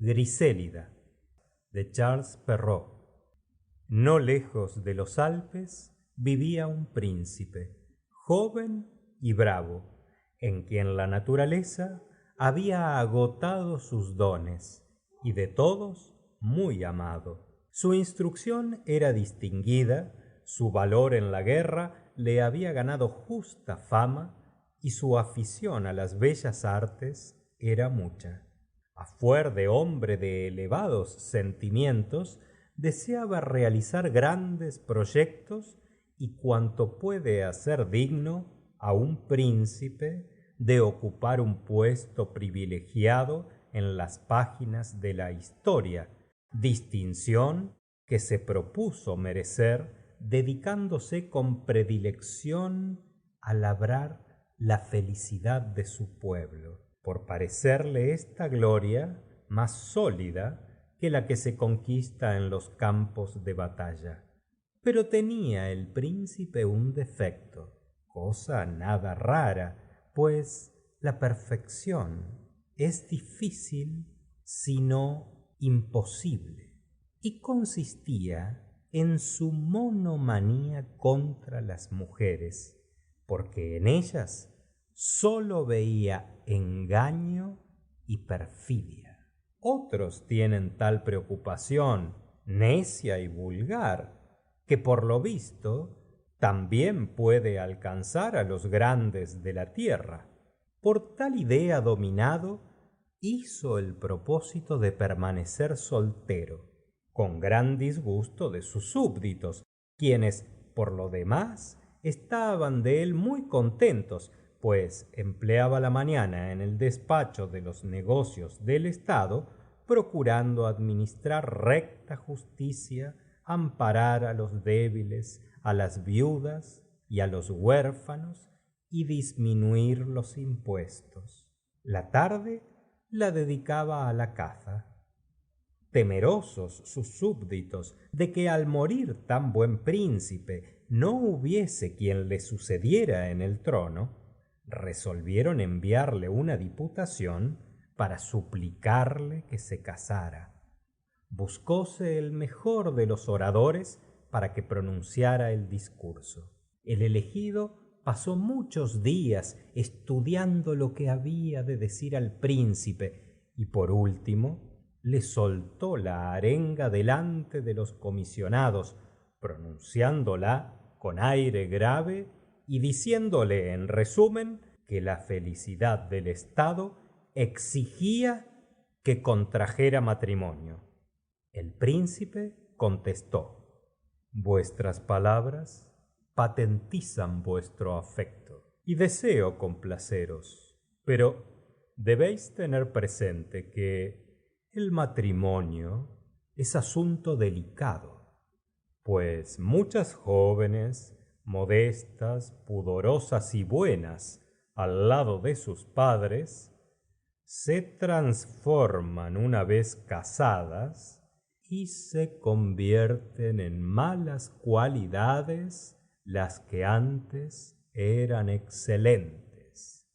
Grisélida, de Charles Perrault. No lejos de los Alpes vivía un príncipe, joven y bravo, en quien la naturaleza había agotado sus dones, y de todos muy amado. Su instrucción era distinguida, su valor en la guerra le había ganado justa fama, y su afición a las bellas artes era mucha. A fuer de hombre de elevados sentimientos, deseaba realizar grandes proyectos y cuanto puede hacer digno a un príncipe de ocupar un puesto privilegiado en las páginas de la historia, distinción que se propuso merecer dedicándose con predilección a labrar la felicidad de su pueblo, por parecerle esta gloria más sólida que la que se conquista en los campos de batalla. Pero tenía el príncipe un defecto, cosa nada rara, pues la perfección es difícil, si no imposible, y consistía en su monomanía contra las mujeres, porque en ellas sólo veía engaño y perfidia. Otros tienen tal preocupación, necia y vulgar, que por lo visto también puede alcanzar a los grandes de la tierra. Por tal idea dominado, hizo el propósito de permanecer soltero, con gran disgusto de sus súbditos, quienes, por lo demás, estaban de él muy contentos, pues empleaba la mañana en el despacho de los negocios del Estado, procurando administrar recta justicia, amparar a los débiles, a las viudas y a los huérfanos, y disminuir los impuestos. La tarde la dedicaba a la caza. Temerosos sus súbditos de que al morir tan buen príncipe no hubiese quien le sucediera en el trono, resolvieron enviarle una diputación para suplicarle que se casara. Buscóse el mejor de los oradores para que pronunciara el discurso. El elegido pasó muchos días estudiando lo que había de decir al príncipe y por último le soltó la arenga delante de los comisionados, pronunciándola con aire grave y diciéndole en resumen que la felicidad del Estado exigía que contrajera matrimonio. El príncipe contestó: vuestras palabras patentizan vuestro afecto y deseo complaceros, pero debéis tener presente que el matrimonio es asunto delicado, pues muchas jóvenes, modestas, pudorosas y buenas al lado de sus padres, se transforman una vez casadas y se convierten en malas cualidades las que antes eran excelentes.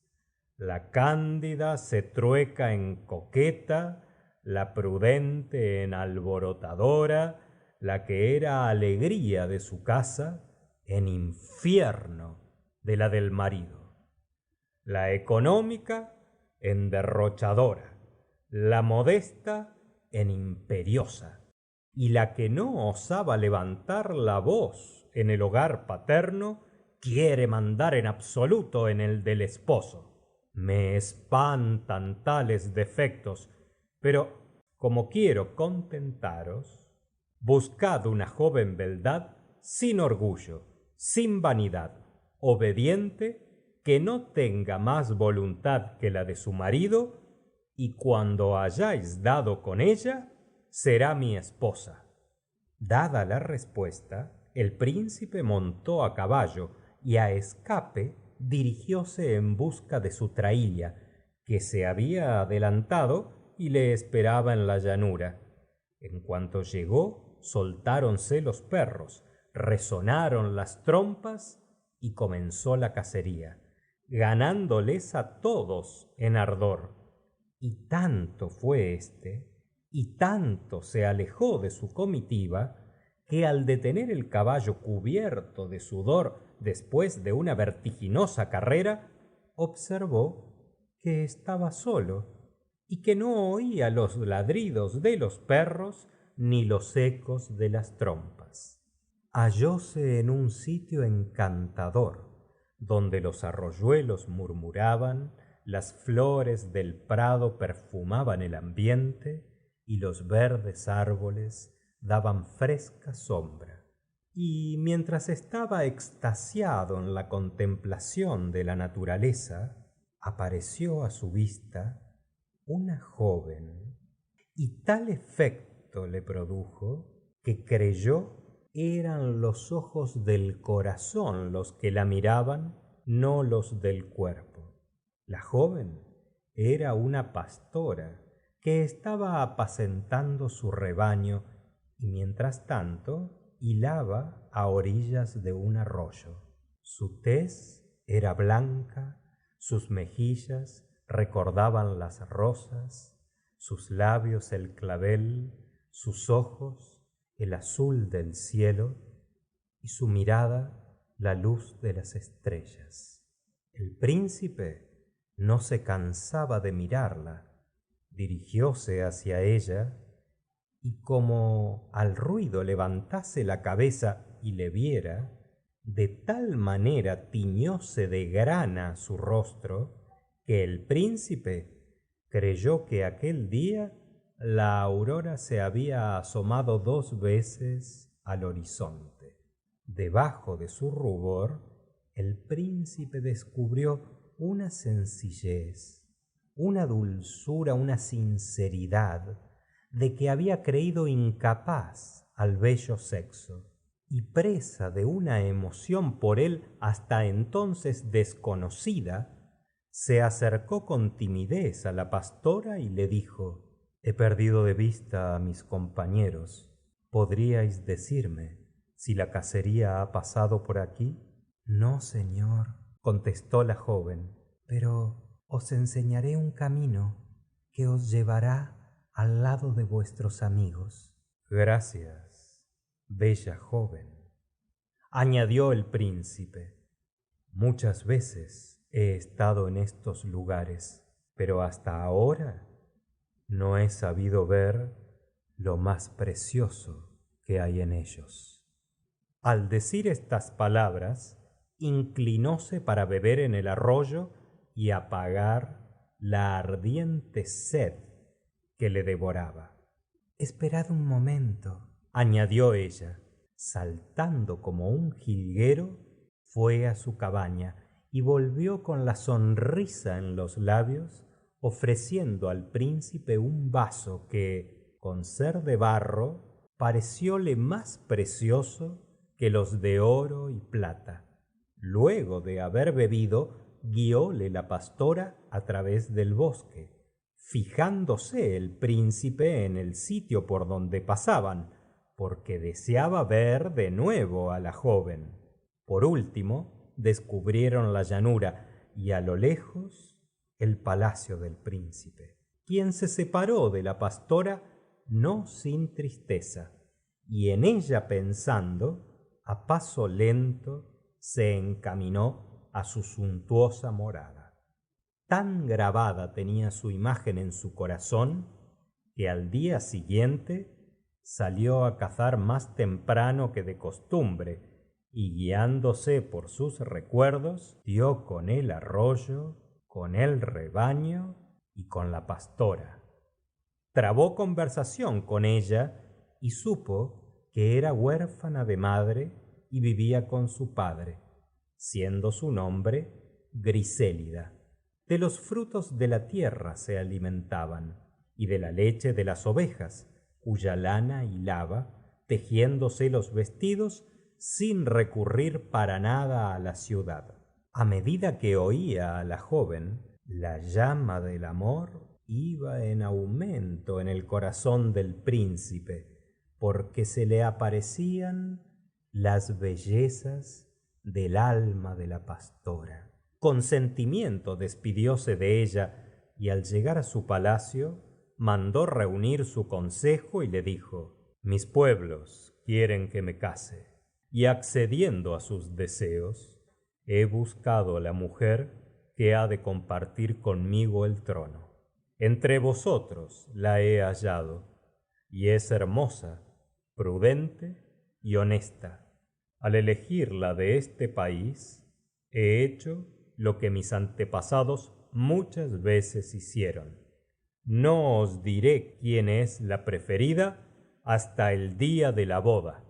La cándida se trueca en coqueta, la prudente en alborotadora, la que era alegría de su casa en infierno de la del marido, la económica en derrochadora, la modesta en imperiosa, y la que no osaba levantar la voz en el hogar paterno quiere mandar en absoluto en el del esposo. Me espantan tales defectos, pero como quiero contentaros, buscad una joven beldad sin orgullo, sin vanidad, obediente, que no tenga más voluntad que la de su marido, y cuando hayáis dado con ella, será mi esposa. Dada la respuesta, el príncipe montó a caballo y a escape dirigióse en busca de su traílla, que se había adelantado y le esperaba en la llanura. En cuanto llegó, soltáronse los perros, resonaron las trompas y comenzó la cacería, ganándoles a todos en ardor. Y tanto fue éste y tanto se alejó de su comitiva que al detener el caballo cubierto de sudor después de una vertiginosa carrera, observó que estaba solo y que no oía los ladridos de los perros ni los ecos de las trompas. Hallóse en un sitio encantador, donde los arroyuelos murmuraban, las flores del prado perfumaban el ambiente y los verdes árboles daban fresca sombra. Y mientras estaba extasiado en la contemplación de la naturaleza, apareció a su vista una joven, y tal efecto le produjo que creyó eran los ojos del corazón los que la miraban, no los del cuerpo. La joven era una pastora que estaba apacentando su rebaño y mientras tanto hilaba a orillas de un arroyo. Su tez era blanca, sus mejillas recordaban las rosas, sus labios el clavel, sus ojos el azul del cielo y su mirada la luz de las estrellas. El príncipe no se cansaba de mirarla, dirigióse hacia ella y como al ruido levantase la cabeza y le viera, de tal manera tiñóse de grana su rostro que el príncipe creyó que aquel día la aurora se había asomado 2 veces al horizonte. Debajo de su rubor, el príncipe descubrió una sencillez, una dulzura, una sinceridad de que había creído incapaz al bello sexo, y presa de una emoción por él hasta entonces desconocida, se acercó con timidez a la pastora y le dijo: He perdido de vista a mis compañeros. ¿Podríais decirme si la cacería ha pasado por aquí? No, señor, contestó la joven, pero os enseñaré un camino que os llevará al lado de vuestros amigos. Gracias, bella joven, añadió el príncipe. Muchas veces he estado en estos lugares, pero hasta ahora no he sabido ver lo más precioso que hay en ellos. Al decir estas palabras, inclinóse para beber en el arroyo y apagar la ardiente sed que le devoraba. Esperad un momento, añadió ella. Saltando como un jilguero, fue a su cabaña y volvió con la sonrisa en los labios, ofreciendo al príncipe un vaso que, con ser de barro, parecióle más precioso que los de oro y plata. Luego de haber bebido, guióle la pastora a través del bosque, fijándose el príncipe en el sitio por donde pasaban, porque deseaba ver de nuevo a la joven. Por último, descubrieron la llanura y a lo lejos el palacio del príncipe, quien se separó de la pastora no sin tristeza, y en ella pensando, a paso lento se encaminó a su suntuosa morada. Tan grabada tenía su imagen en su corazón que al día siguiente salió a cazar más temprano que de costumbre y guiándose por sus recuerdos, dio con el arroyo, con el rebaño y con la pastora. Trabó conversación con ella y supo que era huérfana de madre y vivía con su padre, siendo su nombre Grisélida. De los frutos de la tierra se alimentaban y de la leche de las ovejas, cuya lana hilaba, tejiéndose los vestidos sin recurrir para nada a la ciudad. A medida que oía a la joven, la llama del amor iba en aumento en el corazón del príncipe, porque se le aparecían las bellezas del alma de la pastora. Con sentimiento despidióse de ella y al llegar a su palacio mandó reunir su consejo y le dijo: mis pueblos quieren que me case, y accediendo a sus deseos, he buscado la mujer que ha de compartir conmigo el trono. Entre vosotros la he hallado, y es hermosa, prudente y honesta. Al elegirla de este país, he hecho lo que mis antepasados muchas veces hicieron. No os diré quién es la preferida hasta el día de la boda.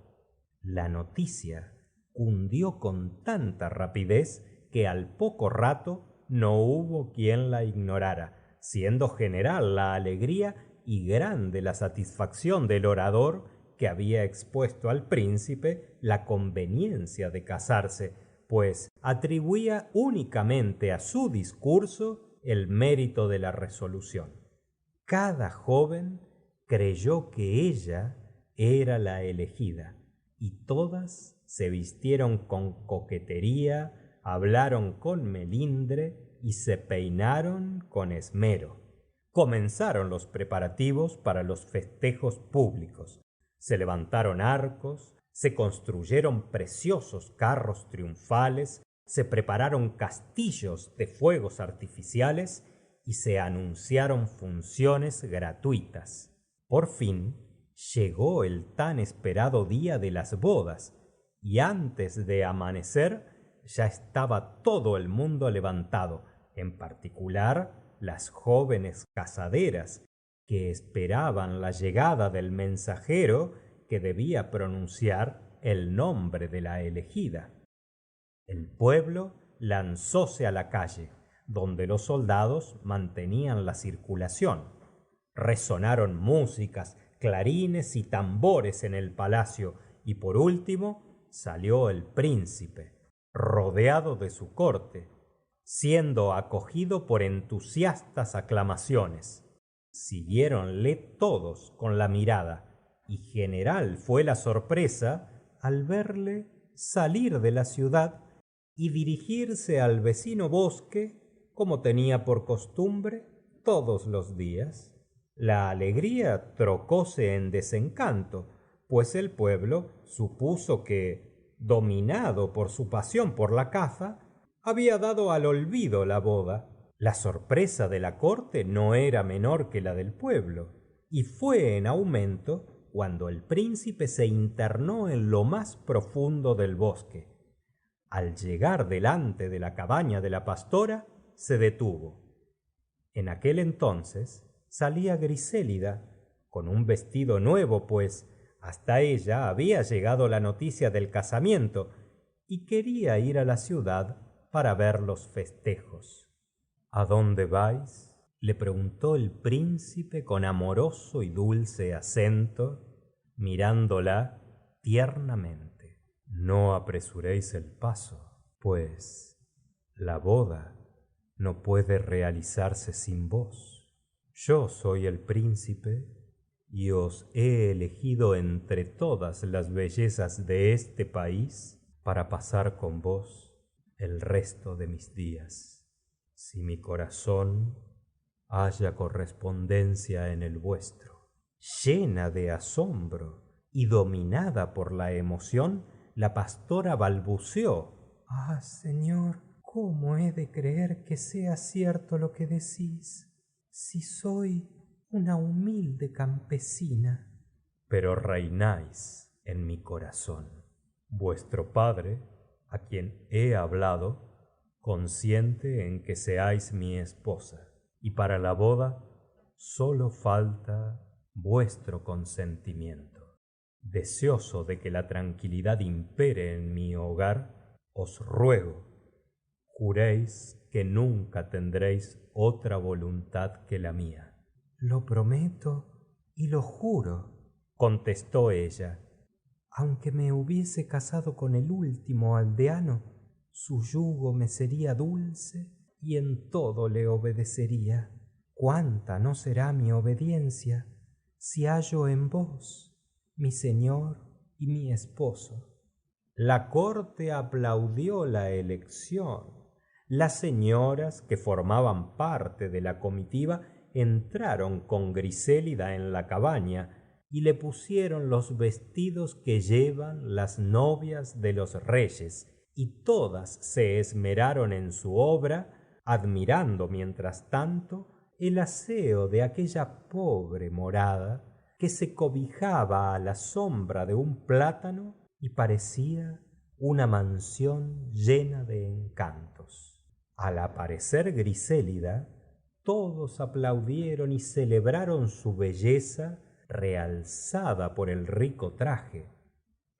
La noticia cundió con tanta rapidez que al poco rato no hubo quien la ignorara, siendo general la alegría y grande la satisfacción del orador que había expuesto al príncipe la conveniencia de casarse, pues atribuía únicamente a su discurso el mérito de la resolución. Cada joven creyó que ella era la elegida, y todas se vistieron con coquetería, hablaron con melindre y se peinaron con esmero. Comenzaron los preparativos para los festejos públicos. Se levantaron arcos, se construyeron preciosos carros triunfales, se prepararon castillos de fuegos artificiales y se anunciaron funciones gratuitas. Por fin llegó el tan esperado día de las bodas, y antes de amanecer ya estaba todo el mundo levantado, en particular las jóvenes casaderas, que esperaban la llegada del mensajero que debía pronunciar el nombre de la elegida. El pueblo lanzóse a la calle, donde los soldados mantenían la circulación. Resonaron músicas, clarines y tambores en el palacio, y por último salió el príncipe, rodeado de su corte, siendo acogido por entusiastas aclamaciones. Siguiéronle todos con la mirada, y general fue la sorpresa al verle salir de la ciudad y dirigirse al vecino bosque, como tenía por costumbre todos los días. La alegría trocóse en desencanto, pues el pueblo supuso que, dominado por su pasión por la caza, había dado al olvido la boda. La sorpresa de la corte no era menor que la del pueblo, y fue en aumento cuando el príncipe se internó en lo más profundo del bosque. Al llegar delante de la cabaña de la pastora, se detuvo. En aquel entonces salía Grisélida, con un vestido nuevo, pues hasta ella había llegado la noticia del casamiento, y quería ir a la ciudad para ver los festejos. ¿A dónde vais?, le preguntó el príncipe con amoroso y dulce acento, mirándola tiernamente. No apresuréis el paso, pues la boda no puede realizarse sin vos. Yo soy el príncipe y os he elegido entre todas las bellezas de este país para pasar con vos el resto de mis días. Si mi corazón haya correspondencia en el vuestro. Llena de asombro y dominada por la emoción, la pastora balbuceó: ah, señor, ¿cómo he de creer que sea cierto lo que decís, si soy una humilde campesina? Pero reináis en mi corazón. Vuestro padre, a quien he hablado, consiente en que seáis mi esposa, y para la boda sólo falta vuestro consentimiento. Deseoso de que la tranquilidad impere en mi hogar, os ruego, juréis que nunca tendréis otra voluntad que la mía. Lo prometo y lo juro, contestó ella. Aunque me hubiese casado con el último aldeano, su yugo me sería dulce y en todo le obedecería. ¿Cuánta no será mi obediencia si hallo en vos mi señor y mi esposo? La corte aplaudió la elección. Las señoras que formaban parte de la comitiva entraron con Grisélida en la cabaña y le pusieron los vestidos que llevan las novias de los reyes, y todas se esmeraron en su obra, admirando mientras tanto el aseo de aquella pobre morada que se cobijaba a la sombra de un plátano y parecía una mansión llena de encantos. Al aparecer Grisélida, todos aplaudieron y celebraron su belleza realzada por el rico traje,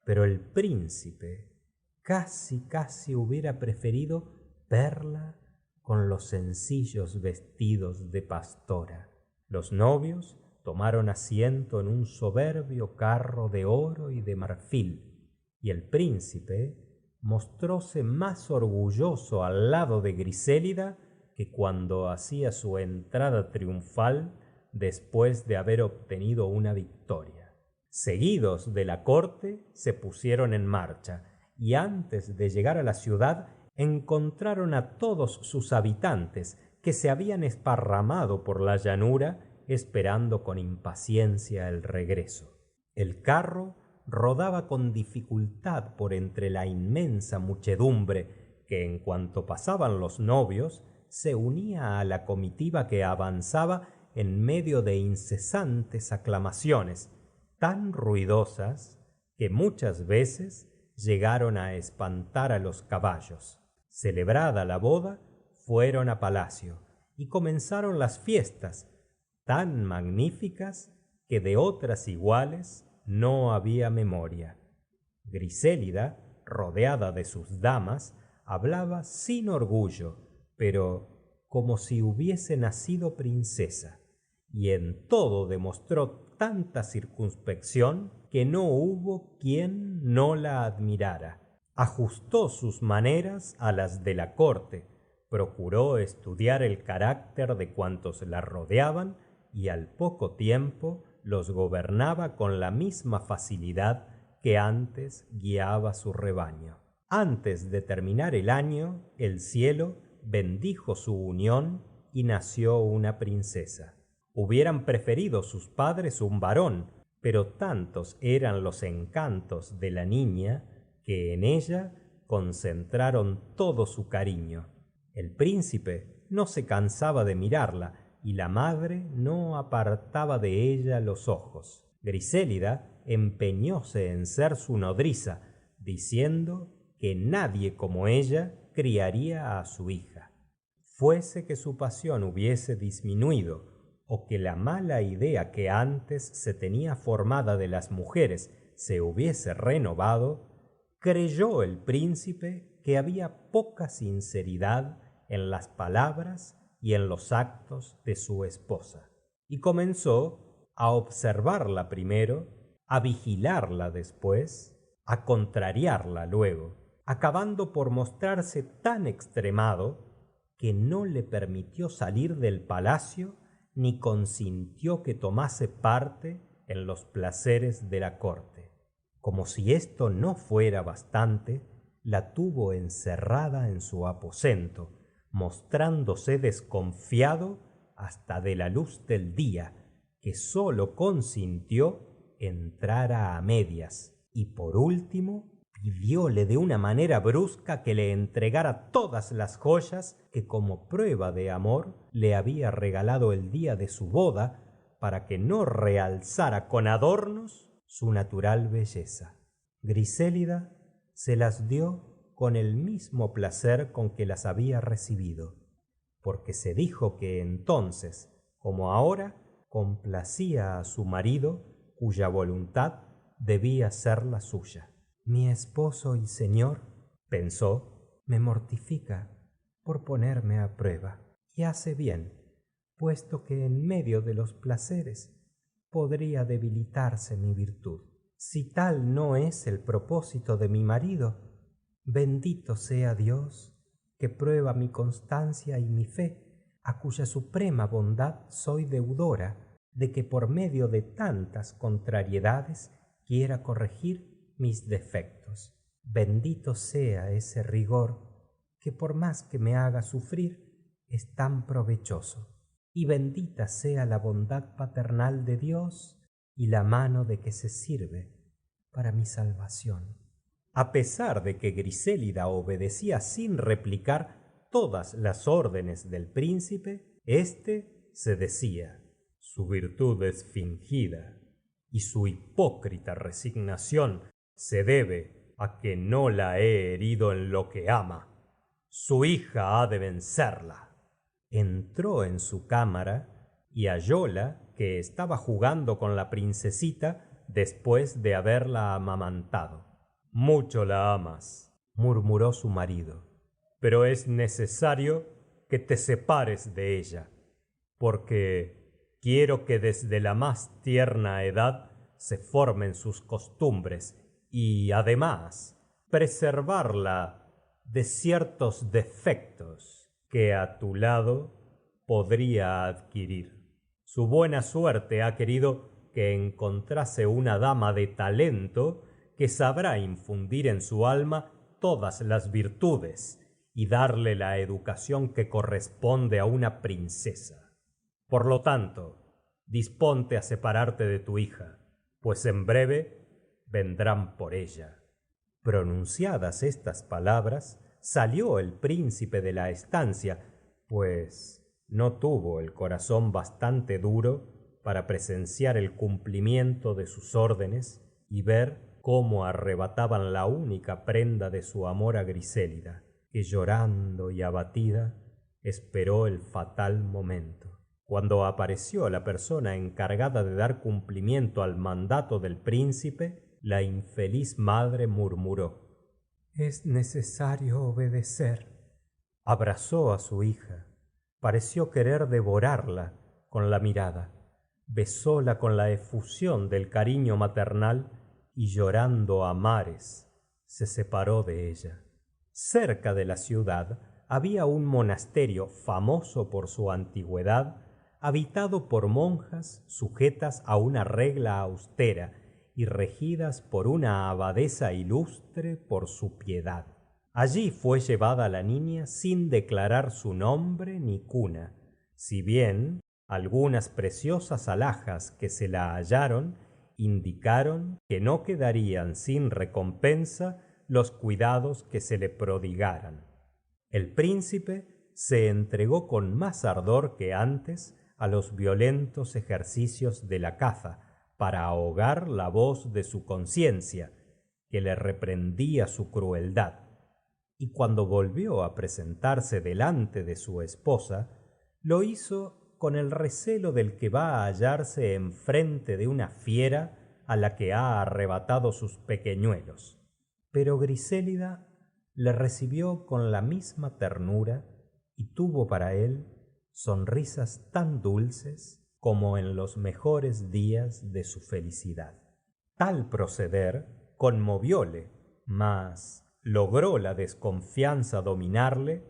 pero el príncipe casi hubiera preferido verla con los sencillos vestidos de pastora. Los novios tomaron asiento en un soberbio carro de oro y de marfil, y el príncipe mostróse más orgulloso al lado de Grisélida que cuando hacía su entrada triunfal después de haber obtenido una victoria. Seguidos de la corte, se pusieron en marcha, y antes de llegar a la ciudad encontraron a todos sus habitantes que se habían esparramado por la llanura esperando con impaciencia el regreso. El carro rodaba con dificultad por entre la inmensa muchedumbre que, en cuanto pasaban los novios, se unía a la comitiva que avanzaba en medio de incesantes aclamaciones tan ruidosas que muchas veces llegaron a espantar a los caballos. Celebrada la boda, fueron a palacio y comenzaron las fiestas, tan magníficas que de otras iguales no había memoria. Grisélida, rodeada de sus damas, hablaba sin orgullo, pero como si hubiese nacido princesa, y en todo demostró tanta circunspección que no hubo quien no la admirara. Ajustó sus maneras a las de la corte, procuró estudiar el carácter de cuantos la rodeaban y al poco tiempo los gobernaba con la misma facilidad que antes guiaba su rebaño. Antes de terminar el año, el cielo bendijo su unión y nació una princesa. Hubieran preferido sus padres un varón, pero tantos eran los encantos de la niña que en ella concentraron todo su cariño. El príncipe no se cansaba de mirarla y la madre no apartaba de ella los ojos. Grisélida empeñóse en ser su nodriza, diciendo que nadie como ella criaría a su hija. Fuese que su pasión hubiese disminuido, o que la mala idea que antes se tenía formada de las mujeres se hubiese renovado, creyó el príncipe que había poca sinceridad en las palabras y en los actos de su esposa, y comenzó a observarla primero, a vigilarla después, a contrariarla luego, acabando por mostrarse tan extremado que no le permitió salir del palacio ni consintió que tomase parte en los placeres de la corte. Como si esto no fuera bastante, la tuvo encerrada en su aposento, mostrándose desconfiado hasta de la luz del día, que sólo consintió entrara a medias, y por último pidióle de una manera brusca que le entregara todas las joyas que como prueba de amor le había regalado el día de su boda, para que no realzara con adornos su natural belleza. Grisélida se las dio con el mismo placer con que las había recibido, porque se dijo que entonces, como ahora, complacía a su marido, cuya voluntad debía ser la suya. Mi esposo y señor, pensó, me mortifica por ponerme a prueba, y hace bien, puesto que en medio de los placeres podría debilitarse mi virtud. Si tal no es el propósito de mi marido, bendito sea Dios, que prueba mi constancia y mi fe, a cuya suprema bondad soy deudora, de que por medio de tantas contrariedades quiera corregir mis defectos. Bendito sea ese rigor que por más que me haga sufrir, es tan provechoso. y bendita sea la bondad paternal de Dios y la mano de que se sirve para mi salvación. A pesar de que Grisélida obedecía sin replicar todas las órdenes del príncipe, éste se decía: su virtud es fingida y su hipócrita resignación se debe a que no la he herido en lo que ama. Su hija ha de vencerla. Entró en su cámara y hallóla que estaba jugando con la princesita después de haberla amamantado. Mucho la amas, murmuró su marido, pero es necesario que te separes de ella, porque quiero que desde la más tierna edad se formen sus costumbres y, además, preservarla de ciertos defectos que a tu lado podría adquirir. Su buena suerte ha querido que encontrase una dama de talento que sabrá infundir en su alma todas las virtudes y darle la educación que corresponde a una princesa. Por lo tanto, disponte a separarte de tu hija, pues en breve vendrán por ella. Pronunciadas estas palabras, salió el príncipe de la estancia, pues no tuvo el corazón bastante duro para presenciar el cumplimiento de sus órdenes y ver cómo arrebataban la única prenda de su amor a Grisélida, que llorando y abatida esperó el fatal momento. Cuando apareció la persona encargada de dar cumplimiento al mandato del príncipe, la infeliz madre murmuró: es necesario obedecer. Abrazó a su hija, pareció querer devorarla con la mirada, besóla con la efusión del cariño maternal y llorando a mares se separó de ella. Cerca de la ciudad había un monasterio famoso por su antigüedad, habitado por monjas sujetas a una regla austera y regidas por una abadesa ilustre por su piedad. Allí fue llevada la niña sin declarar su nombre ni cuna, si bien algunas preciosas alhajas que se la hallaron indicaron que no quedarían sin recompensa los cuidados que se le prodigaran. El príncipe se entregó con más ardor que antes a los violentos ejercicios de la caza para ahogar la voz de su conciencia, que le reprendía su crueldad. Y cuando volvió a presentarse delante de su esposa, lo hizo con el recelo del que va a hallarse enfrente de una fiera a la que ha arrebatado sus pequeñuelos. Pero Grisélida le recibió con la misma ternura y tuvo para él sonrisas tan dulces como en los mejores días de su felicidad. Tal proceder conmovióle, mas logró la desconfianza dominarle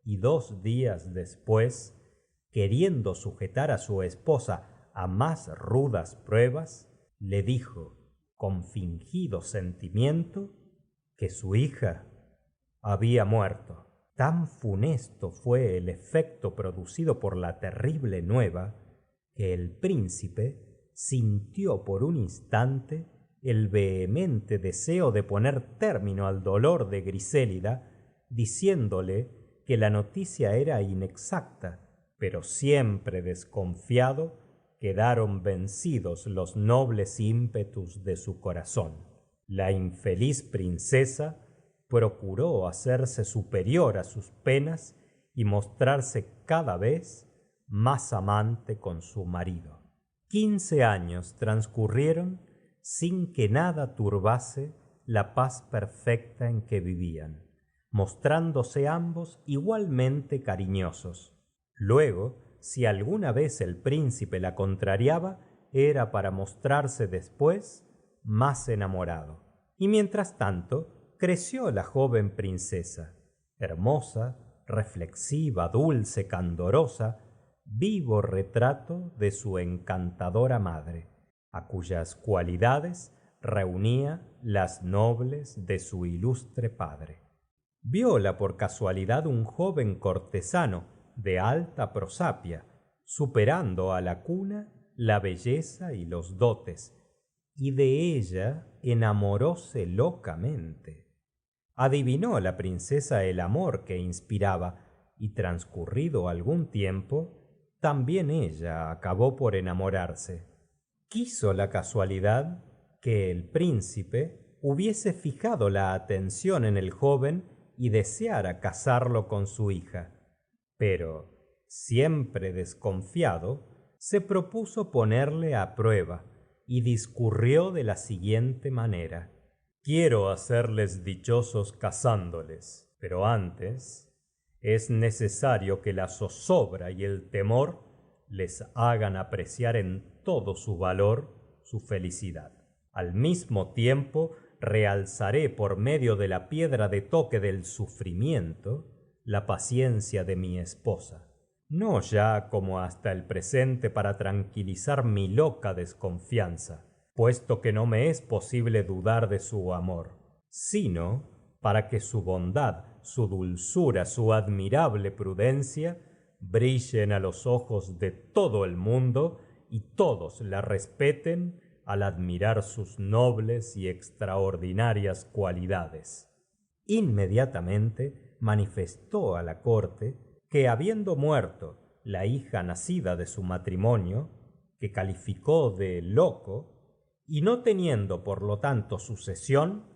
y 2 días después, queriendo sujetar a su esposa a más rudas pruebas, le dijo con fingido sentimiento que su hija había muerto. Tan funesto fue el efecto producido por la terrible nueva que el príncipe sintió por un instante el vehemente deseo de poner término al dolor de Grisélida, diciéndole que la noticia era inexacta, pero siempre desconfiado, quedaron vencidos los nobles ímpetus de su corazón. La infeliz princesa procuró hacerse superior a sus penas y mostrarse cada vez más amante con su marido. 15 años transcurrieron sin que nada turbase la paz perfecta en que vivían, mostrándose ambos igualmente cariñosos. Luego, si alguna vez el príncipe la contrariaba, era para mostrarse después más enamorado. Y mientras tanto, creció la joven princesa, hermosa, reflexiva, dulce, candorosa, vivo retrato de su encantadora madre, a cuyas cualidades reunía las nobles de su ilustre padre. Vióla por casualidad un joven cortesano de alta prosapia, superando a la cuna la belleza y los dotes, y de ella enamoróse locamente. Adivinó la princesa el amor que inspiraba, y transcurrido algún tiempo, también ella acabó por enamorarse. Quiso la casualidad que el príncipe hubiese fijado la atención en el joven y deseara casarlo con su hija, pero, siempre desconfiado, se propuso ponerle a prueba y discurrió de la siguiente manera: quiero hacerles dichosos casándoles, pero antes es necesario que la zozobra y el temor les hagan apreciar en todo su valor su felicidad. Al mismo tiempo, realzaré por medio de la piedra de toque del sufrimiento la paciencia de mi esposa, no ya como hasta el presente para tranquilizar mi loca desconfianza, puesto que no me es posible dudar de su amor, sino para que su bondad, su dulzura, su admirable prudencia brillen a los ojos de todo el mundo y todos la respeten al admirar sus nobles y extraordinarias cualidades. Inmediatamente manifestó a la corte que, habiendo muerto la hija nacida de su matrimonio, que calificó de loco, y no teniendo por lo tanto sucesión,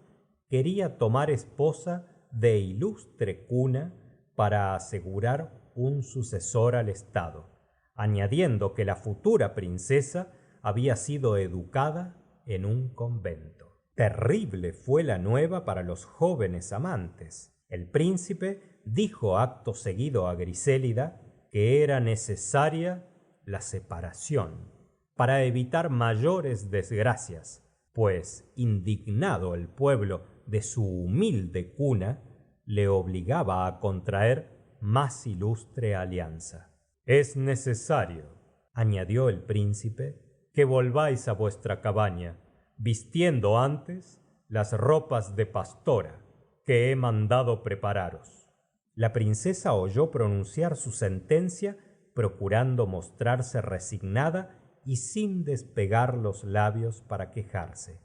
quería tomar esposa de ilustre cuna para asegurar un sucesor al estado, añadiendo que la futura princesa había sido educada en un convento. Terrible fue la nueva para los jóvenes amantes. El príncipe dijo acto seguido a Grisélida que era necesaria la separación para evitar mayores desgracias, pues, indignado el pueblo de su humilde cuna, le obligaba a contraer más ilustre alianza. Es necesario, añadió el príncipe, que volváis a vuestra cabaña, vistiendo antes las ropas de pastora que he mandado prepararos. La princesa oyó pronunciar su sentencia, procurando mostrarse resignada y sin despegar los labios para quejarse.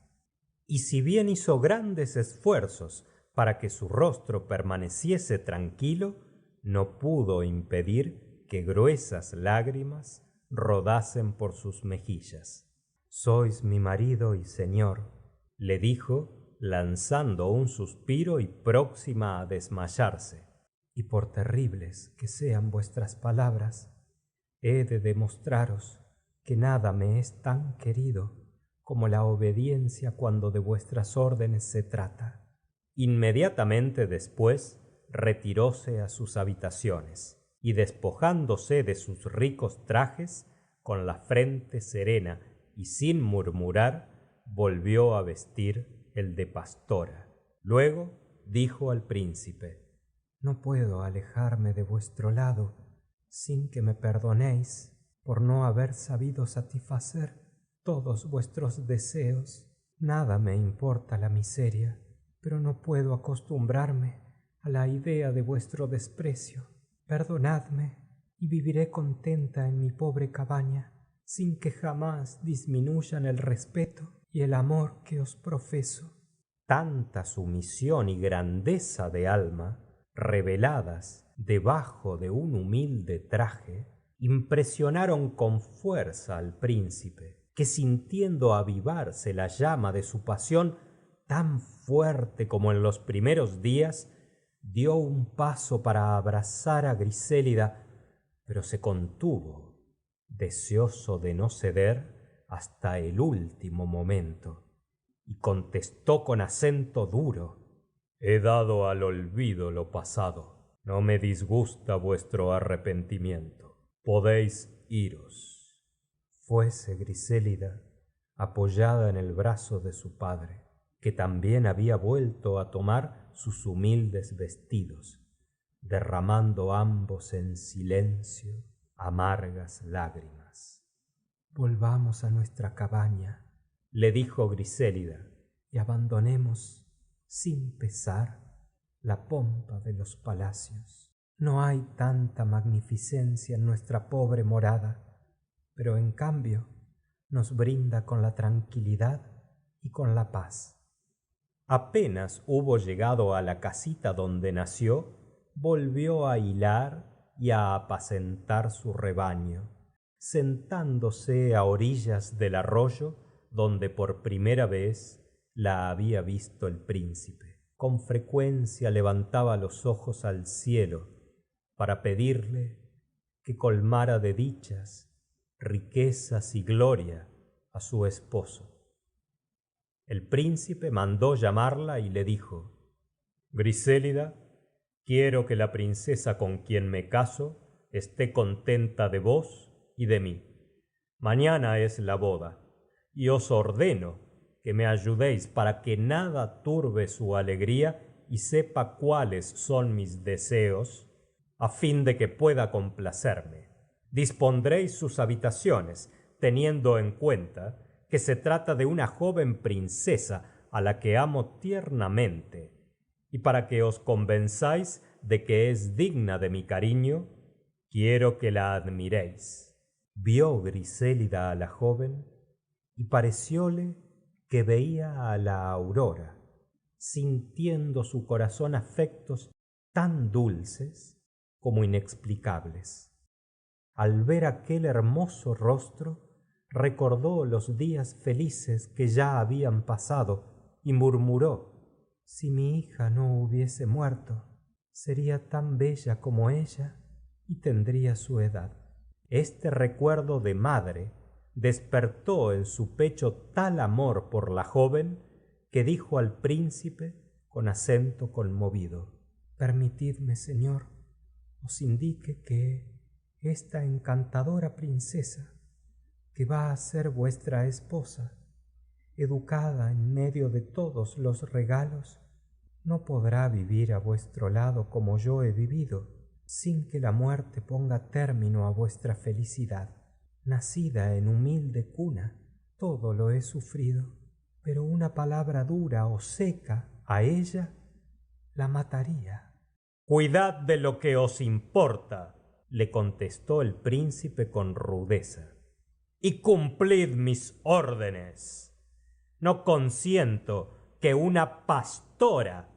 Y si bien hizo grandes esfuerzos para que su rostro permaneciese tranquilo, no pudo impedir que gruesas lágrimas rodasen por sus mejillas. Sois mi marido y señor, le dijo, lanzando un suspiro y próxima a desmayarse. Y por terribles que sean vuestras palabras, he de demostraros que nada me es tan querido como la obediencia cuando de vuestras órdenes se trata. Inmediatamente después retiróse a sus habitaciones y, despojándose de sus ricos trajes, con la frente serena y sin murmurar, volvió a vestir el de pastora. Luego dijo al príncipe: no puedo alejarme de vuestro lado sin que me perdonéis por no haber sabido satisfacer todos vuestros deseos. Nada me importa la miseria, pero no puedo acostumbrarme a la idea de vuestro desprecio. Perdonadme y viviré contenta en mi pobre cabaña, sin que jamás disminuyan el respeto y el amor que os profeso. Tanta sumisión y grandeza de alma, reveladas debajo de un humilde traje, impresionaron con fuerza al príncipe, que, sintiendo avivarse la llama de su pasión tan fuerte como en los primeros días, dio un paso para abrazar a Grisélida, pero se contuvo, deseoso de no ceder hasta el último momento, y contestó con acento duro: he dado al olvido lo pasado. No me disgusta vuestro arrepentimiento. Podéis iros. Fuese Grisélida, apoyada en el brazo de su padre, que también había vuelto a tomar sus humildes vestidos, derramando ambos en silencio amargas lágrimas. Volvamos a nuestra cabaña, le dijo Grisélida, y abandonemos sin pesar la pompa de los palacios. No hay tanta magnificencia en nuestra pobre morada, pero en cambio nos brinda con la tranquilidad y con la paz. Apenas hubo llegado a la casita donde nació, volvió a hilar y a apacentar su rebaño, sentándose a orillas del arroyo donde por primera vez la había visto el príncipe. Con frecuencia levantaba los ojos al cielo para pedirle que colmara de dichas, riquezas y gloria a su esposo. El príncipe mandó llamarla y le dijo: Grisélida, quiero que la princesa con quien me caso esté contenta de vos y de mí. Mañana es la boda, y os ordeno que me ayudéis para que nada turbe su alegría y sepa cuáles son mis deseos, a fin de que pueda complacerme. Dispondréis sus habitaciones, teniendo en cuenta que se trata de una joven princesa a la que amo tiernamente, y para que os convenzáis de que es digna de mi cariño, quiero que la admiréis. Vio Grisélida a la joven y parecióle que veía a la aurora, sintiendo su corazón afectos tan dulces como inexplicables. Al ver aquel hermoso rostro, recordó los días felices que ya habían pasado y murmuró: si mi hija no hubiese muerto, sería tan bella como ella y tendría su edad. Este recuerdo de madre despertó en su pecho tal amor por la joven que dijo al príncipe con acento conmovido: permitidme, señor, os indique que esta encantadora princesa, que va a ser vuestra esposa, educada en medio de todos los regalos, no podrá vivir a vuestro lado como yo he vivido, sin que la muerte ponga término a vuestra felicidad. Nacida en humilde cuna, todo lo he sufrido, pero una palabra dura o seca a ella la mataría. Cuidad de lo que os importa, le contestó el príncipe con rudeza, y cumplid mis órdenes. No consiento que una pastora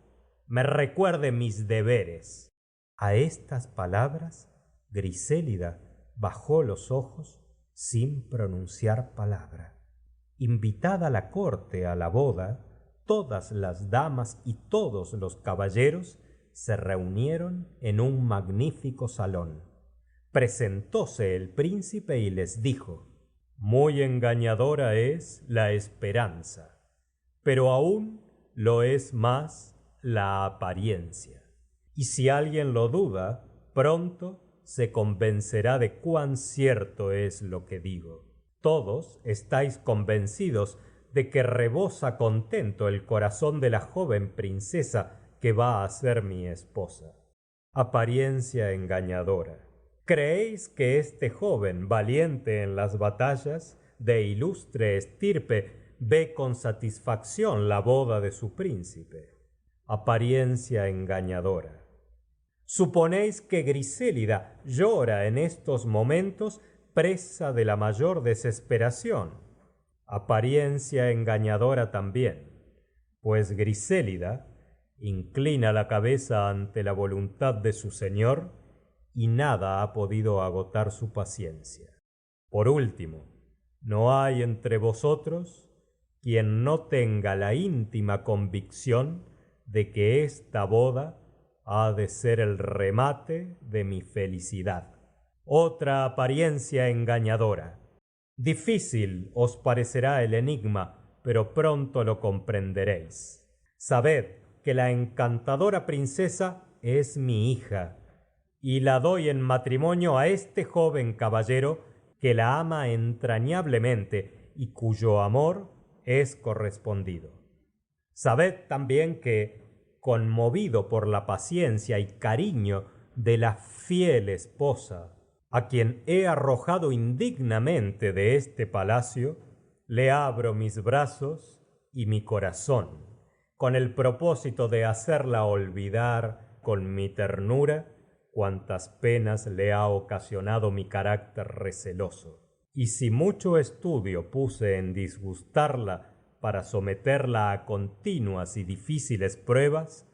me recuerde mis deberes. A estas palabras, Grisélida bajó los ojos sin pronunciar palabra. Invitada la corte a la boda, todas las damas y todos los caballeros se reunieron en un magnífico salón. Presentóse el príncipe y les dijo: muy engañadora es la esperanza, pero aún lo es más la apariencia. Y si alguien lo duda, pronto se convencerá de cuán cierto es lo que digo. Todos estáis convencidos de que rebosa contento el corazón de la joven princesa que va a ser mi esposa. Apariencia engañadora. ¿Creéis que este joven, valiente en las batallas, de ilustre estirpe, ve con satisfacción la boda de su príncipe? Apariencia engañadora. ¿Suponéis que Grisélida llora en estos momentos presa de la mayor desesperación? Apariencia engañadora también, pues Grisélida inclina la cabeza ante la voluntad de su señor y nada ha podido agotar su paciencia. Por último, no hay entre vosotros quien no tenga la íntima convicción de que esta boda ha de ser el remate de mi felicidad. Otra apariencia engañadora. Difícil os parecerá el enigma, pero pronto lo comprenderéis. Sabed que la encantadora princesa es mi hija, y la doy en matrimonio a este joven caballero que la ama entrañablemente y cuyo amor es correspondido. Sabed también que, conmovido por la paciencia y cariño de la fiel esposa, a quien he arrojado indignamente de este palacio, le abro mis brazos y mi corazón, con el propósito de hacerla olvidar con mi ternura cuántas penas le ha ocasionado mi carácter receloso. Y si mucho estudio puse en disgustarla para someterla a continuas y difíciles pruebas,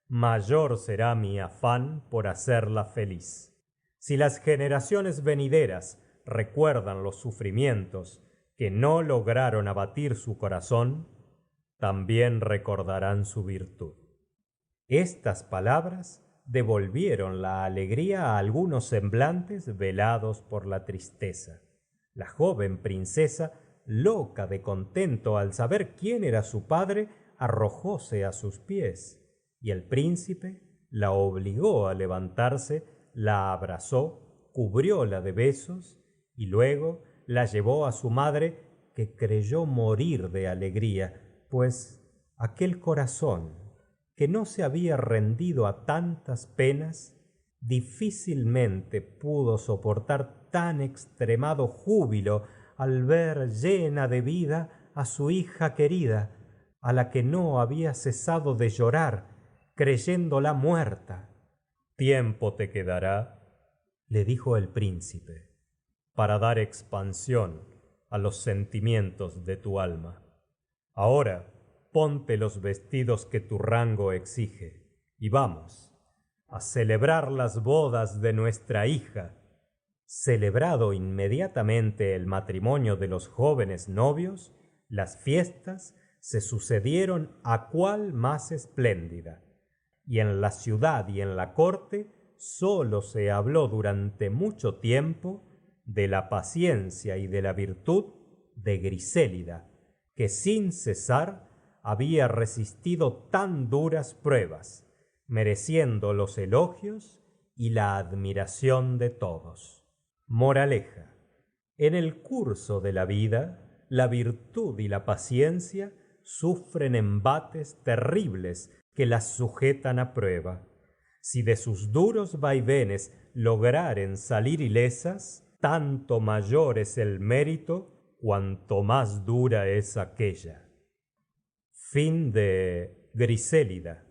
mayor será mi afán por hacerla feliz. Si las generaciones venideras recuerdan los sufrimientos que no lograron abatir su corazón, también recordarán su virtud. Estas palabras devolvieron la alegría a algunos semblantes velados por la tristeza. La joven princesa, loca de contento al saber quién era su padre, arrojóse a sus pies, y el príncipe la obligó a levantarse, la abrazó, cubrióla de besos, y luego la llevó a su madre, que creyó morir de alegría, pues aquel corazón, que no se había rendido a tantas penas, difícilmente pudo soportar tan extremado júbilo al ver llena de vida a su hija querida, a la que no había cesado de llorar, creyéndola muerta. Tiempo te quedará, le dijo el príncipe, para dar expansión a los sentimientos de tu alma. Ahora ponte los vestidos que tu rango exige y vamos a celebrar las bodas de nuestra hija. Celebrado inmediatamente el matrimonio de los jóvenes novios, las fiestas se sucedieron a cual más espléndida, y en la ciudad y en la corte sólo se habló durante mucho tiempo de la paciencia y de la virtud de Grisélida, que sin cesar había resistido tan duras pruebas, mereciendo los elogios y la admiración de todos. Moraleja: en el curso de la vida, la virtud y la paciencia sufren embates terribles que las sujetan a prueba. Si de sus duros vaivenes lograren salir ilesas, tanto mayor es el mérito cuanto más dura es aquella. Fin de Grisélida.